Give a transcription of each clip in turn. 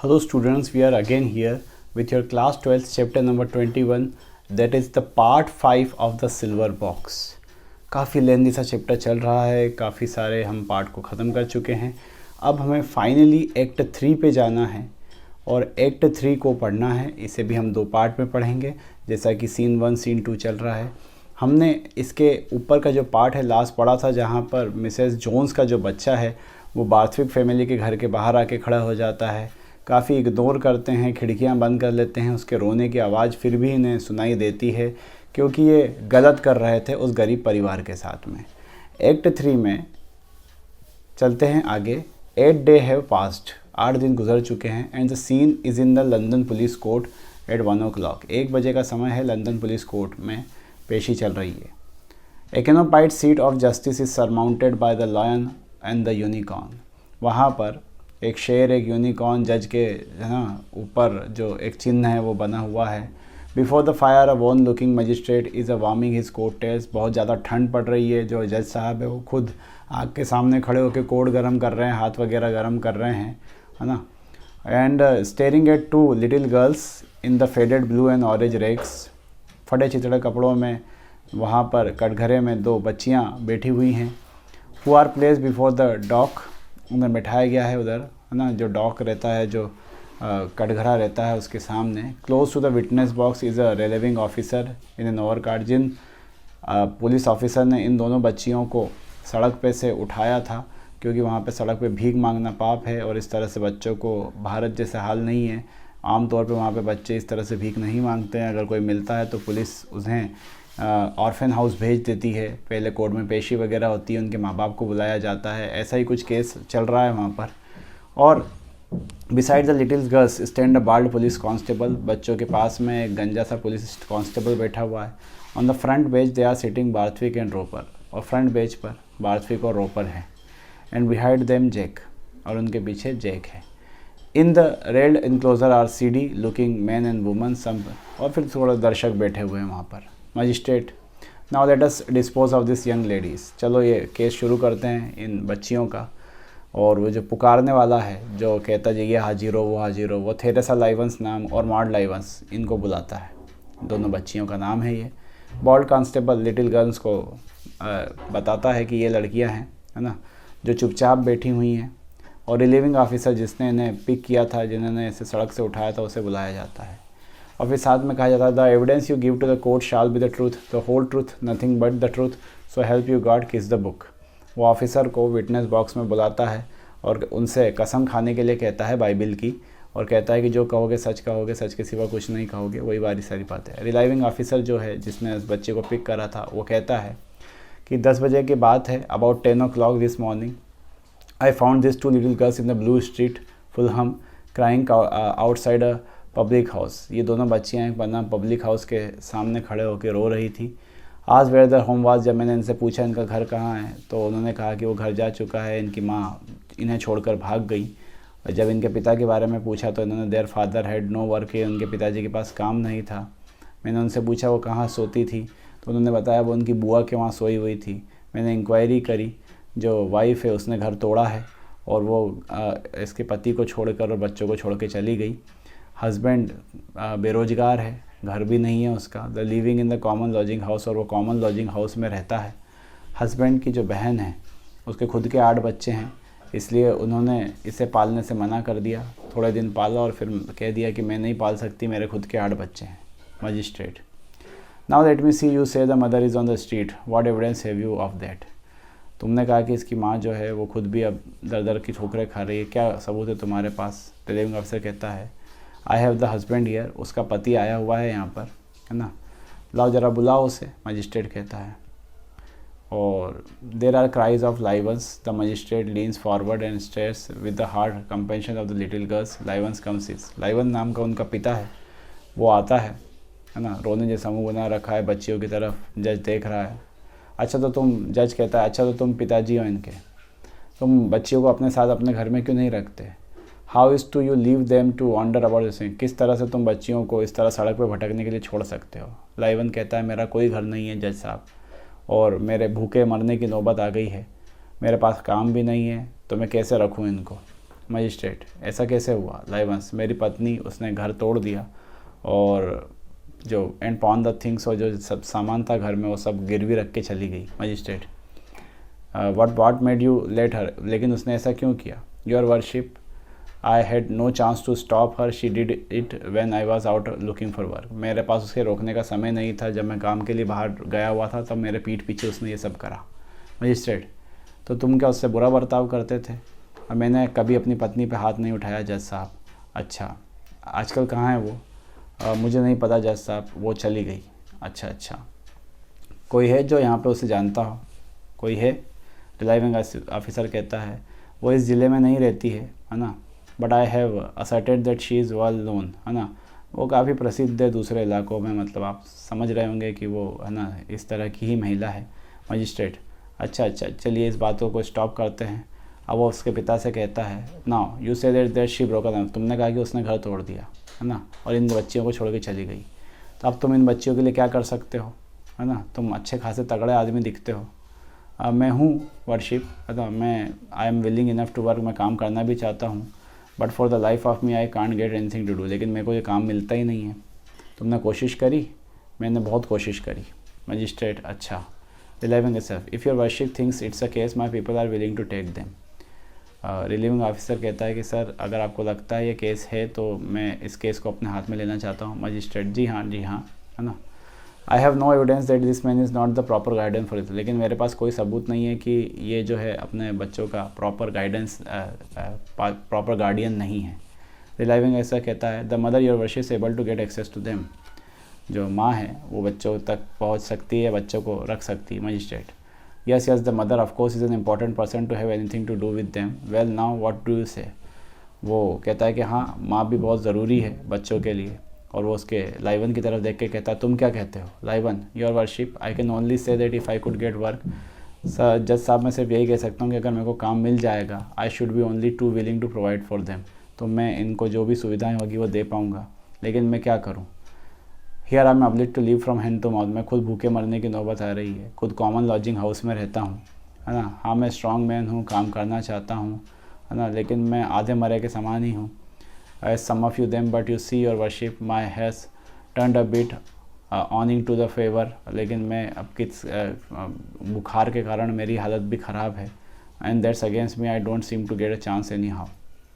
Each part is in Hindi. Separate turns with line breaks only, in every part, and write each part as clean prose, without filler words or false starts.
Hello students, we are again here with your class 12th chapter number 21, that is the part 5 of the silver box. काफ़ी लेंदी सा चैप्टर चल रहा है, काफ़ी सारे हम पार्ट को ख़त्म कर चुके हैं. अब हमें फाइनली एक्ट 3 पे जाना है और एक्ट 3 को पढ़ना है. इसे भी हम दो पार्ट में पढ़ेंगे, जैसा कि सीन 1 सीन 2 चल रहा है. हमने इसके ऊपर का जो पार्ट है लास्ट पढ़ा था, जहाँ पर मिसेस जोन्स का जो बच्चा है वो बार्थविक फैमिली के घर के बाहर आके खड़ा हो जाता है. काफ़ी इग्नोर करते हैं, खिड़कियां बंद कर लेते हैं. उसके रोने की आवाज़ फिर भी इन्हें सुनाई देती है, क्योंकि ये गलत कर रहे थे उस गरीब परिवार के साथ में. एक्ट 3 में चलते हैं आगे. 8 डे हैव पास्ड, 8 दिन गुजर चुके हैं. And the scene is in the London police court at 1 o'clock. 1 बजे का समय है. लंदन पुलिस कोर्ट में पेशी चल रही है. A canopied seat of justice is surmounted by the lion and the unicorn. वहाँ पर एक शेर, एक यूनिकॉर्न जज के ऊपर जो एक चिन्ह है वो बना हुआ है. Before the fire a worn looking magistrate is a warming his coat tails. बहुत ज़्यादा ठंड पड़ रही है. जो जज साहब है वो खुद आग के सामने खड़े होकर कोट गर्म कर रहे हैं, हाथ वगैरह गर्म कर रहे हैं, है ना. And staring at 2 little girls in the faded blue and orange rags. फटे चिथड़े कपड़ों में वहाँ पर कटघरे में 2 बच्चियाँ बैठी हुई हैं. Who are place before the dock. उन्हें बैठाया गया है उधर, है ना. जो डॉक रहता है, जो कटघरा रहता है, उसके सामने. Close to the witness box is a relieving officer in an over card. जिन पुलिस ऑफिसर ने इन दोनों बच्चियों को सड़क पे से उठाया था, क्योंकि वहाँ पे सड़क पे भीख मांगना पाप है और इस तरह से बच्चों को, भारत जैसे हाल नहीं है, आमतौर पे वहाँ पे बच्चे इस तरह से भीख नहीं मांगते हैं. अगर कोई मिलता है तो पुलिस उन्हें ऑर्फन हाउस भेज देती है. पहले कोर्ट में पेशी वगैरह होती है, उनके माँ बाप को बुलाया जाता है. ऐसा ही कुछ केस चल रहा है वहाँ पर. और beside the little girls stand a bald police constable. बच्चों के पास में एक गंजा सा पुलिस कांस्टेबल बैठा हुआ है. On the front bench they are sitting Barthwick and Roper. और फ्रंट बेंच पर बार्थविक और रोपर है. And behind them Jack. और उनके पीछे जैक है. In the railed enclosure are seedy looking man and woman some. और फिर थोड़ा दर्शक बैठे हुए हैं वहाँ पर. Magistrate, now let us dispose of this young ladies. चलो ये केस शुरू करते हैं इन बच्चियों का. और वो जो पुकारने वाला है, जो कहता है ये हाजिर हो वो हाजिर हो, वो थेरेसा लाइवंस नाम और मार्ड लाइवंस इनको बुलाता है. दोनों बच्चियों का नाम है ये. बॉल्ड कांस्टेबल लिटिल गर्ल्स को बताता है कि ये लड़कियां हैं, है ना, जो चुपचाप बैठी हुई हैं. और रिलीविंग ऑफिसर जिसने इन्हें पिक किया था, जिन्होंने इसे सड़क से उठाया था, उसे बुलाया जाता है. और फिर साथ में कहा जाता है the evidence you give to the court shall be the truth, the whole truth, nothing but the truth, so help you God, kiss the book. वो ऑफिसर को विटनेस बॉक्स में बुलाता है और उनसे कसम खाने के लिए कहता है बाइबिल की, और कहता है कि जो कहोगे सच कहोगे, सच के सिवा कुछ नहीं कहोगे. वही बारी सारी बात है. रिलाइविंग ऑफिसर जो है, जिसने उस बच्चे को पिक करा था, वो कहता है कि 10 बजे की बात है. About 10 o'clock this morning I found this 2 little girls in the blue street Fulham crying outside a public house. ये दोनों बच्चियाँ एक बना पब्लिक हाउस के सामने खड़े होकर रो रही थी. आज वेयर देयर होम वाज. जब मैंने इनसे पूछा इनका घर कहाँ है, तो उन्होंने कहा कि वो घर जा चुका है, इनकी माँ इन्हें छोड़कर भाग गई. और जब इनके पिता के बारे में पूछा तो इन्होंने their father had no work. उनके पिताजी के पास काम नहीं था. मैंने उनसे पूछा वो कहाँ सोती थी, तो उन्होंने बताया वो उनकी बुआ के वहाँ सोई हुई थी. मैंने इंक्वायरी करी, जो वाइफ है उसने घर तोड़ा है और वो इसके पति को छोड़कर और बच्चों को छोड़ के चली गई. हस्बैंड बेरोजगार है, घर भी नहीं है उसका. The living in the common lodging house. और वो कॉमन लॉजिंग हाउस में रहता है. हस्बैंड की जो बहन है उसके खुद के 8 बच्चे हैं, इसलिए उन्होंने इसे पालने से मना कर दिया. थोड़े दिन पाला और फिर कह दिया कि मैं नहीं पाल सकती, मेरे खुद के 8 बच्चे हैं. Magistrate, now let me see you say the mother is on the street, what evidence have you of that. तुमने कहा कि इसकी माँ जो है वो खुद भी अब दर दर की ठोकरें खा रही है, क्या सबूत है तुम्हारे पास. रिलीविंग ऑफिसर कहता है I have the husband here. उसका पति आया हुआ है यहाँ पर, है ना. लाओ ज़रा बुलाओ उसे, मजिस्ट्रेट कहता है. और there are cries of Livens. The magistrate leans forward and stares with the hard compassion of the little girls. Livens comes is. Liven नाम का उनका पिता है, वो आता है ना. रोने जैसा मुँह बना रखा है बच्चियों की तरफ. जज देख रहा है. अच्छा तो तुम, जज कहता है अच्छा तो तुम पिताजी हो इनके, तुम बच्चियों को अपने साथ अपने घर में क्यों नहीं रखते. How is to you leave them to wonder about this. किस तरह से तुम बच्चियों को इस तरह सड़क पर भटकने के लिए छोड़ सकते हो. लाइवन कहता है मेरा कोई घर नहीं है जज साहब, और मेरे भूखे मरने की नौबत आ गई है. मेरे पास काम भी नहीं है, तो मैं कैसे रखूँ इनको. मजिस्ट्रेट, ऐसा कैसे हुआ? लाइवंस, मेरी पत्नी उसने घर तोड़ दिया और जो एंड पॉन द थिंग्स, और जो सब सामान था घर में वो सब गिरवी रख के चली गई। Magistrate, what made you let her, लेकिन उसने ऐसा क्यों किया? Your worship, I had no chance to stop her, she did it when I was out looking for work. मेरे पास उसके रोकने का समय नहीं था, जब मैं काम के लिए बाहर गया हुआ था तब मेरे पीठ पीछे उसने ये सब करा। मजिस्ट्रेट, तो तुम क्या उससे बुरा बर्ताव करते थे? मैंने कभी अपनी पत्नी पे हाथ नहीं उठाया जज साहब। अच्छा, आजकल कहाँ है वो? मुझे नहीं पता जज साहब, वो चली गई। अच्छा, कोई है जो यहाँ पे उसे जानता हो? कोई है? रिलाइविंग ऑफिसर कहता है, वो इस ज़िले में नहीं रहती है ना, but I have asserted that she is well known, है ना, वो काफ़ी प्रसिद्ध है दूसरे इलाकों में, मतलब आप समझ रहे होंगे कि वो, है ना, इस तरह की ही महिला है। मजिस्ट्रेट, अच्छा, चलिए इस बातों को स्टॉप करते हैं। अब वो उसके पिता से कहता है, now you say that she broken, तुमने कहा कि उसने घर तोड़ दिया, है ना, और इन बच्चियों को छोड़ के चली गई, तो अब तुम इन बच्चियों के लिए क्या कर सकते हो? है ना, तुम अच्छे खासे तगड़े आदमी दिखते हो। मैं हूँ वर्शिप, है ना, मैं I am willing enough to work, मैं काम करना भी चाहता हूँ, but for the life of me I can't get anything to do, लेकिन मेरे को ये काम मिलता ही नहीं है। तुमने कोशिश करी? मैंने बहुत कोशिश करी। मजिस्ट्रेट, अच्छा। Relieving officer, if your worship thinks it's a case my people are willing to take them. Relieving officer कहता है कि सर, अगर आपको लगता है ये केस है तो मैं इस केस को अपने हाथ में लेना चाहता हूँ। मजिस्ट्रेट, जी हाँ, है ना। I have no evidence that this man is not the proper guidance for it, लेकिन मेरे पास कोई सबूत नहीं है कि ये जो है अपने बच्चों का प्रॉपर गाइडेंस, प्रॉपर गार्डियन नहीं है। रिलाइविंग ऐसा कहता है, the mother your worship is able to get access to them, जो माँ है वो बच्चों तक पहुँच सकती है, बच्चों को रख सकती है। Magistrate, yes the mother of course is an important person to have anything to do with them, well now what do you say. वो कहता है कि हाँ, माँ भी बहुत ज़रूरी है बच्चों के लिए, और वो उसके लाइवन की तरफ देख के कहता है, तुम क्या कहते हो? Liven, your worship, I can only say that if I could get work, sir जज साहब मैं सिर्फ यही कह सकता हूँ कि अगर मेरे को काम मिल जाएगा, I should be only too willing to provide for them, तो मैं इनको जो भी सुविधाएं होगी वो दे पाऊँगा, लेकिन मैं क्या करूँ? Here I am obliged to live from hand to mouth, मैं खुद भूखे मरने की नौबत आ रही है, खुद कॉमन लॉजिंग हाउस में रहता हूँ, है ना। हाँ, मैं स्ट्रॉन्ग मैन हूँ, काम करना चाहता हूँ, है ना, लेकिन मैं आधे मरे के समान ही हूँ। As some of you them, but you see your worship, my has turned a bit owing to the favor, लेकिन मैं अब किस बुखार के कारण मेरी हालत भी ख़राब है, and that's against me, I don't seem to get a chance anyhow।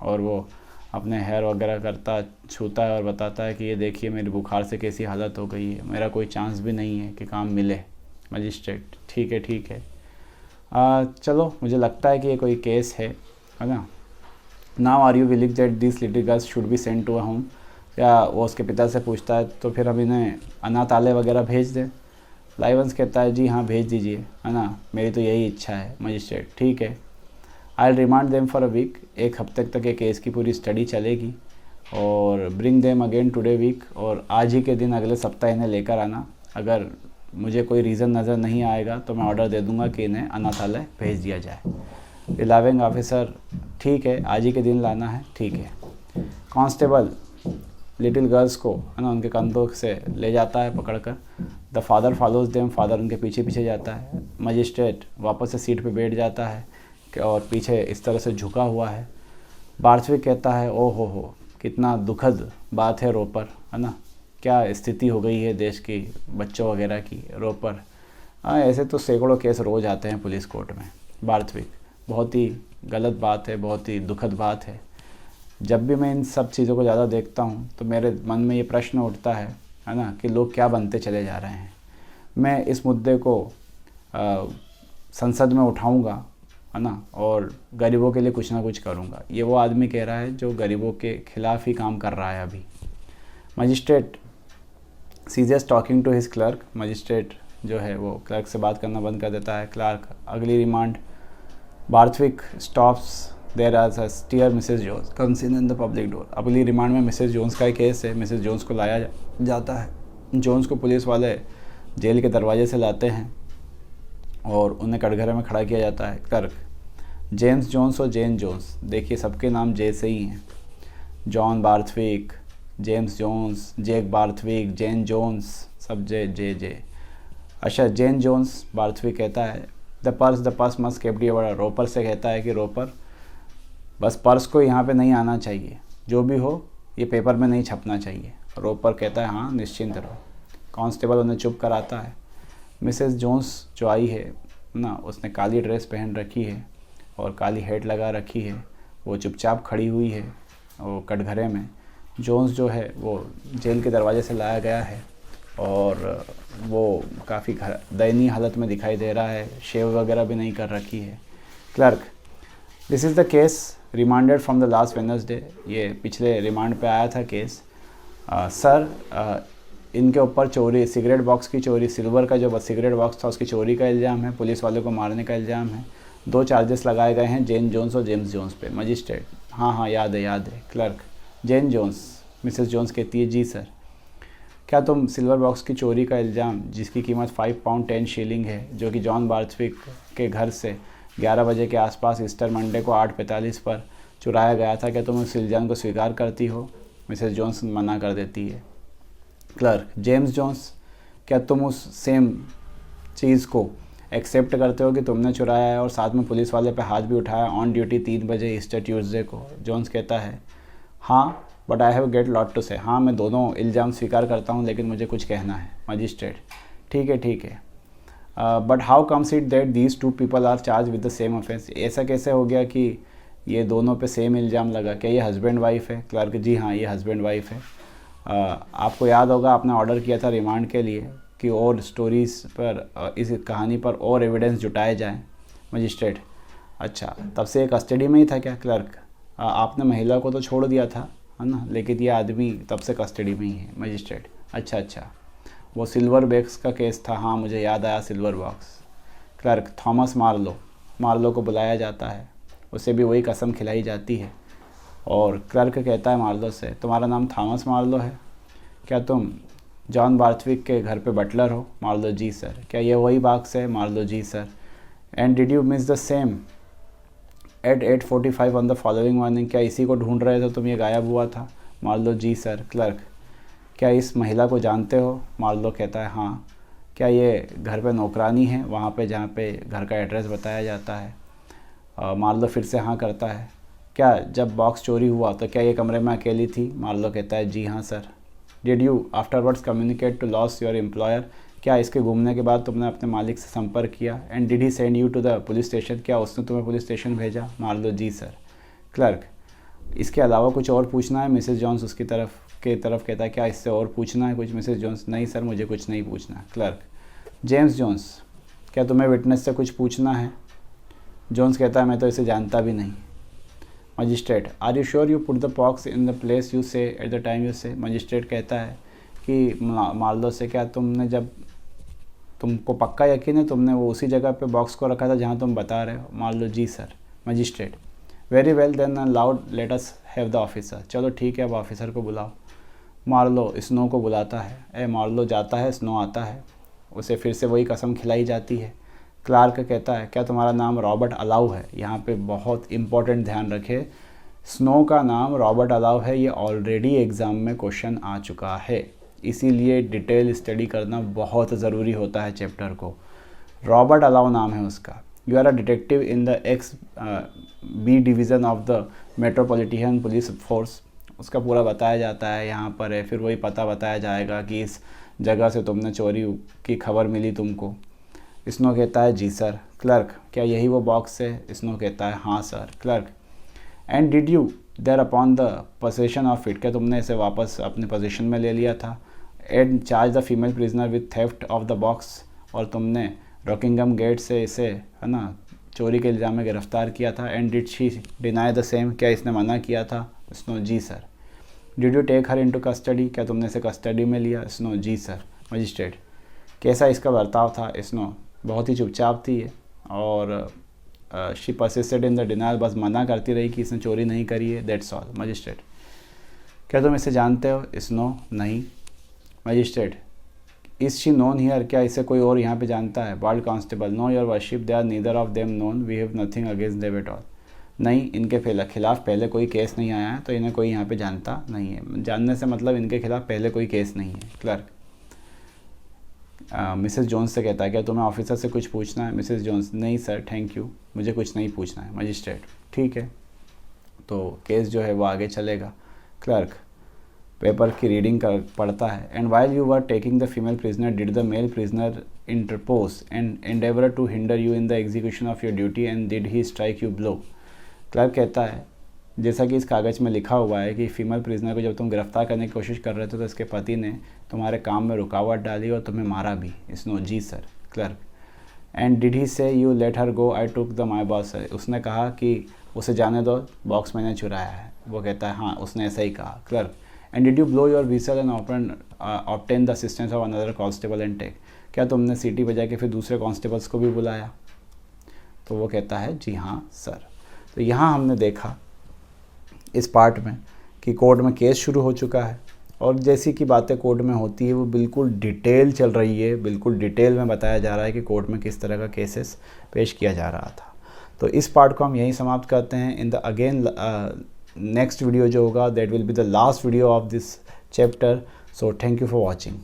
और वो अपने हेयर वगैरह करता, छूता है और बताता है कि ये देखिए मेरी बुखार से कैसी हालत हो गई है, मेरा कोई चांस भी नहीं है कि काम मिले। मजिस्ट्रेट, ठीक है, चलो मुझे लगता है कि ये कोई केस है ना। Now are you willing that this little girls should be send to a home, या वो उसके पिता से पूछता है तो फिर हम इन्हें अनाथालय वगैरह भेज दें? लाइवंस कहता है, जी हाँ भेज दीजिए, है ना, मेरी तो यही इच्छा है। मजिस्ट्रेट, ठीक है, I will remand them for a week, एक हफ्ते तक ये केस की पूरी स्टडी चलेगी, और bring them again today week, और आज ही के दिन अगले सप्ताह इन्हें लेकर आना। अगर मुझे कोई रीज़न नज़र नहीं आएगा तो मैं ऑर्डर दे दूँगा कि इन्हें अनाथालय भेज दिया जाए। रिलाइविंग ऑफिसर, ठीक है, आज ही के दिन लाना है, ठीक है। कांस्टेबल लिटिल गर्ल्स को, है ना, उनके कंधों से ले जाता है पकड़कर। The father follows them, father उनके पीछे पीछे जाता है। मजिस्ट्रेट वापस से सीट पे बैठ जाता है और पीछे इस तरह से झुका हुआ है। बार्थविक कहता है, ओ हो कितना दुखद बात है रोपर, है ना, क्या स्थिति हो गई है देश की बच्चों वगैरह की। रोपर, हाँ ऐसे तो सैकड़ों केस रोज़ आते हैं पुलिस कोर्ट में। बार्थविक, बहुत ही गलत बात है, बहुत ही दुखद बात है। जब भी मैं इन सब चीज़ों को ज़्यादा देखता हूँ तो मेरे मन में ये प्रश्न उठता है ना, कि लोग क्या बनते चले जा रहे हैं। मैं इस मुद्दे को संसद में उठाऊँगा, है ना, और गरीबों के लिए कुछ ना कुछ करूँगा। ये वो आदमी कह रहा है जो गरीबों के खिलाफ ही काम कर रहा है अभी। Magistrate ceases talking to his clerk, magistrate जो है वो क्लर्क से बात करना बंद कर देता है। क्लर्क, अगली remand. Barthwick stops there as a steer Mrs Jones comes in the public door. अगली रिमांड में मिसेस जोन्स का ही केस है। मिसेस जोन्स को लाया जाता है। जोन्स को पुलिस वाले जेल के दरवाजे से लाते हैं और उन्हें कटघरे में खड़ा किया जाता है। क्लर्क, जेम्स जोन्स और जेन जोन्स, देखिए सबके नाम जे से ही हैं। John Barthwick, James Jones, Jack Barthwick, Jane Jones, सब जे। अच्छा, जेन जोन्स, बार्थविक कहता है the purse must kept your. Roper से कहता है कि रोपर बस पर्स को यहाँ पे नहीं आना चाहिए, जो भी हो ये पेपर में नहीं छपना चाहिए। रोपर कहता है हाँ निश्चिंत रहो। कांस्टेबल उन्हें चुप कराता है। मिसेस जोन्स जो आई है ना, उसने काली ड्रेस पहन रखी है और काली हेड लगा रखी है। वो चुपचाप खड़ी हुई है वो कटघरे में। जोन्स जो है वो जेल के दरवाजे से लाया गया है और वो काफ़ी दयनीय हालत में दिखाई दे रहा है। शेव वगैरह भी नहीं कर रखी है। Clerk, this is the case remanded from the last Wednesday. ये पिछले रिमांड पे आया था केस। सर, इनके ऊपर चोरी, सिगरेट बॉक्स की चोरी, सिल्वर का जो सिगरेट बॉक्स था उसकी चोरी का इल्ज़ाम है। पुलिस वाले को मारने का इल्ज़ाम है। 2 चार्जेस लगाए गए हैं जेन जोन्स और जेम्स जोन्स पे। मजिस्ट्रेट, हाँ याद है। क्लर्क, जेन जोन्स। मिसेस जोन्स कहती है जी सर। क्या तुम सिल्वर बॉक्स की चोरी का इल्ज़ाम, जिसकी कीमत 5 पाउंड 10 शीलिंग है, जो कि जॉन बार्थविक के घर से 11 बजे के आसपास ईस्टर मंडे को 8:45 पर चुराया गया था, क्या तुम उस इल्ज़ाम को स्वीकार करती हो? मिसेस जोन्स मना कर देती है। क्लर्क, जेम्स जोन्स, क्या तुम उस सेम चीज़ को एक्सेप्ट करते हो कि तुमने चुराया है और साथ में पुलिस वाले पे हाथ भी उठाया ऑन ड्यूटी 3 बजे ईस्टर ट्यूसडे को? जोन्स कहता है हाँ, but I have get lot to say. हाँ, मैं दोनों इल्ज़ाम स्वीकार करता हूँ, लेकिन मुझे कुछ कहना है। मजिस्ट्रेट, ठीक है। But how comes it that these 2 people are charge with the same offence? ऐसा कैसे हो गया कि ये दोनों पे सेम इल्ज़ाम लगा? क्या ये हस्बैंड वाइफ है? क्लर्क, जी हाँ, ये हस्बैंड वाइफ है। आपको याद होगा आपने ऑर्डर किया था रिमांड के लिए कि और स्टोरीज़ पर, इस कहानी पर और एविडेंस जुटाए जाएं। मजिस्ट्रेट, अच्छा, तब से ये कस्टडी में ही था क्या? क्लर्क, आपने महिला को तो छोड़ दिया था, है ना, लेकिन ये आदमी तब से कस्टडी में ही है। मजिस्ट्रेट, अच्छा, वो सिल्वर बॉक्स का केस था, हाँ मुझे याद आया, silver box. Clerk, Thomas Marlow को बुलाया जाता है, उसे भी वही कसम खिलाई जाती है और क्लर्क कहता है मार्लो से, तुम्हारा नाम थॉमस मार्लो है? क्या तुम जॉन बार्थविक के घर पे बटलर हो? मार्लो, जी सर। क्या ये वही बॉक्स है? मार्लो, जी sir. And did you miss the same at 8:45 on the following morning? क्या इसी को ढूंढ रहे थे तुम, ये गायब हुआ था? मार्लो, जी सर। क्लर्क, क्या इस महिला को जानते हो? मार्लो कहता है हाँ। क्या ये घर पे नौकरानी है वहाँ पे जहाँ पे घर का एड्रेस बताया जाता है? मार्लो फिर से हाँ करता है। क्या जब बॉक्स चोरी हुआ तो क्या ये कमरे में अकेली थी? मार्लो कहता है जी हाँ sir. Did you afterwards communicate to loss your employer? क्या इसके घूमने के बाद तुमने अपने मालिक से संपर्क किया? And did he send you to the police station? क्या उसने तुम्हें पुलिस स्टेशन भेजा? मार्लो, जी सर। क्लर्क, इसके अलावा कुछ और पूछना है? मिसेस जॉन्स उसकी तरफ कहता है क्या इससे और पूछना है कुछ? मिसेस जॉन्स, नहीं सर, मुझे कुछ नहीं पूछना। क्लर्क, जेम्स जॉन्स, क्या तुम्हें विटनेस से कुछ पूछना है? जॉन्स कहता है मैं तो इसे जानता भी नहीं। Magistrate, are you sure you put the box in the place you say at the time you say? Magistrate कहता है कि मार्लो से, क्या तुमको पक्का यकीन है तुमने वो उसी जगह पे बॉक्स को रखा था जहाँ तुम बता रहे हो? मार्लो, जी sir. Magistrate, very well then aloud let us have the officer. चलो ठीक है, अब ऑफिसर को बुलाओ। मार्लो स्नो को बुलाता है। मार्लो जाता है, स्नो आता है, उसे फिर से वही कसम खिलाई जाती है। क्लार्क कहता है क्या तुम्हारा नाम रॉबर्ट अलाउ है? यहाँ पे बहुत इंपॉर्टेंट ध्यान रखें, स्नो का नाम रॉबर्ट अलाउ है, ये ऑलरेडी एग्ज़ाम में क्वेश्चन आ चुका है, इसीलिए डिटेल स्टडी करना बहुत ज़रूरी होता है चैप्टर को। रॉबर्ट अलाउ नाम है उसका। You are a detective in the XB division of the Metropolitan Police Force. उसका पूरा बताया जाता है यहाँ पर है, फिर वही पता बताया जाएगा कि इस जगह से तुमने चोरी की खबर मिली तुमको। स्नो कहता है जी सर। क्लर्क, क्या यही वो बॉक्स है? स्नो कहता है हाँ sir. Clerk, and did you there upon the possession of it? क्या तुमने इसे वापस अपने पोजीशन में ले लिया था? And charge the female prisoner with theft of the box, और तुमने रॉकिंगम गेट से इसे, है ना, चोरी के इल्ज़ाम में गिरफ्तार किया था। And did she deny the same? क्या इसने मना किया था? स्नो, जी sir. Did you take her into custody? क्या तुमने इसे कस्टडी में लिया? स्नो, जी सर। मजिस्ट्रेट, कैसा इसका बर्ताव था? स्नो, बहुत ही चुपचाप थी और she persisted in the denial, बस मना करती रही कि इसने चोरी नहीं करी है, दैट्स ऑल। मजिस्ट्रेट, क्या तुम इसे जानते हो? स्नो, नहीं। Magistrate, is she known here? क्या इसे कोई और यहाँ पे जानता है? Ward constable, no your worship, they are neither of them known, we have nothing against them at all. नहीं, इनके खिलाफ पहले कोई केस नहीं आया है, तो इन्हें कोई यहाँ पे जानता नहीं है। जानने से मतलब इनके खिलाफ पहले कोई केस नहीं है। क्लर्क, मिसेस जोन्स से कहता है क्या तुम्हें ऑफिसर से कुछ पूछना है? मिसेस जोन्स, नहीं सर, थैंक यू, मुझे कुछ नहीं पूछना है। मजिस्ट्रेट, ठीक है। तो केस जो है वो आगे चलेगा। क्लर्क पेपर की रीडिंग कर पढ़ता है। And while you were taking the female prisoner did the male prisoner interpose and endeavour to hinder you in the execution of your duty and did he strike you blow. Clerk कहता है जैसा कि इस कागज़ में लिखा हुआ है कि फीमेल प्रिजनर को जब तुम गिरफ्तार करने की कोशिश कर रहे थे तो इसके पति ने तुम्हारे काम में रुकावट डाली और तुम्हें मारा भी। इसनो जी sir. Clerk and did he say you let her go I took the my boss. उसने कहा कि उसे जाने दो, बॉक्स मैंने चुराया है। वो कहता है हाँ उसने ऐसा ही कहा। Clerk and did you blow your whistle and obtain the assistance of another constable and take. क्या तुमने सीटी बजा के फिर दूसरे कांस्टेबल्स को भी बुलाया? तो वो कहता है जी हाँ सर। तो यहाँ हमने देखा इस पार्ट में कि कोर्ट में केस शुरू हो चुका है और जैसी कि बातें कोर्ट में होती है वो बिल्कुल डिटेल चल रही है, बिल्कुल डिटेल में बताया जा रहा है कि कोर्ट में किस तरह का केसेस पेश किया जा रहा था। तो इस पार्ट को हम यहीं समाप्त करते हैं। In the again next video जो होगा that will be the last video of this chapter. So thank you for watching.